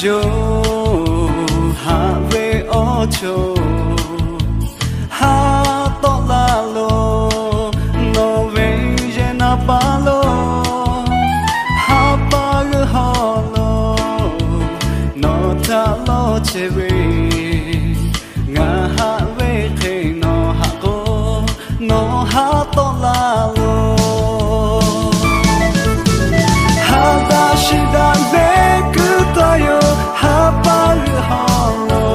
yo have ocho ha to la lo no ve na pa lo ha pa ho lo no ta lo che ve nga ha ve ke no ha ko no ha to la lo ha da shi da ve ku to yo ha pa ho lo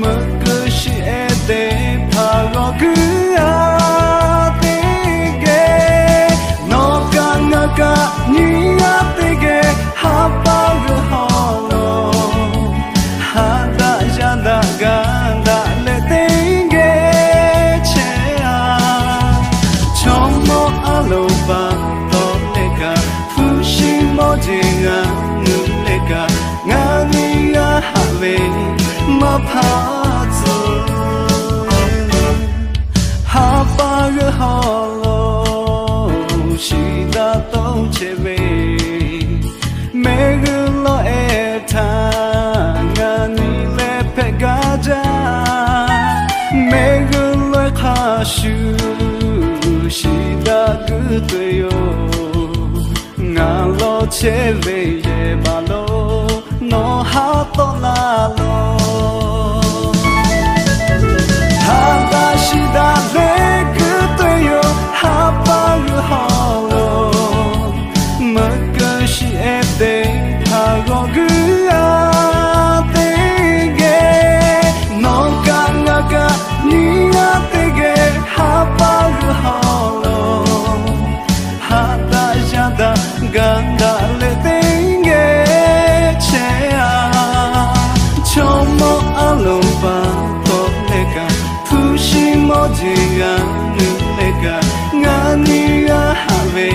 ma ku shi e de pa ro ku a te ge no ka na ka ni a te ge ha pa ho lo ha da ja da ga da le te ge che a chom mo a lo ba to le ka fu shi mo ji ga nu le ka nga ni a ha ve ma pa zo ha pa ho lo shi da to che ve me gu lo e ta nga ni le pe ga ja me gu lo kha shu shi da gu to yo nga lo che ve ye ba lo no ha to la lo ha da shi da le gu to yo ha pa ho lo ma ka shi e de ha go gu a te ge no ka na ka ni a te ge ha pa ho lo ha da ja da ga da le te ge che a chom mo a lo ba to le ka fu shi mo ji ga nu le ka nga ni a ha ve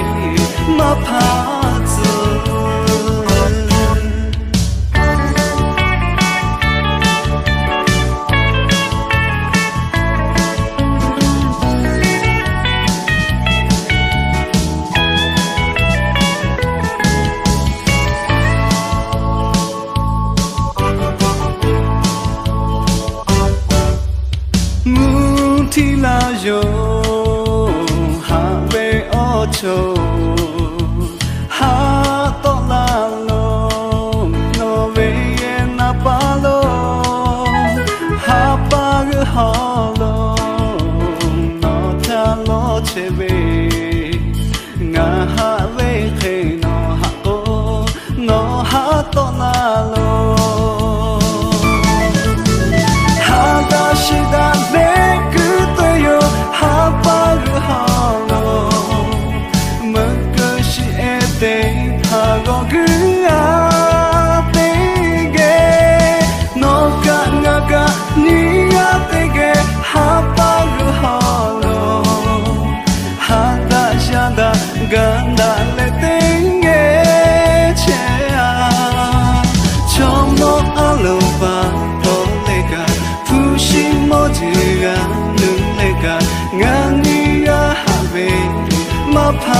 ma pa zo ti la yo ha ve ocho ha to la lo no ve na pa lo ha pa ho lo no ta lo che ve nga ha ve ke no ha ko no ha to la lo ha da shi da ve ha pa ho lo ma ka shi e de ha go gu a te ge no ka na ka ni a te ge ha pa ho lo ha da sha da ga da le te ge che a chom mo a lo ba to le ka fu shi mo ji ga nu le ka nga ni a ha ve ma pa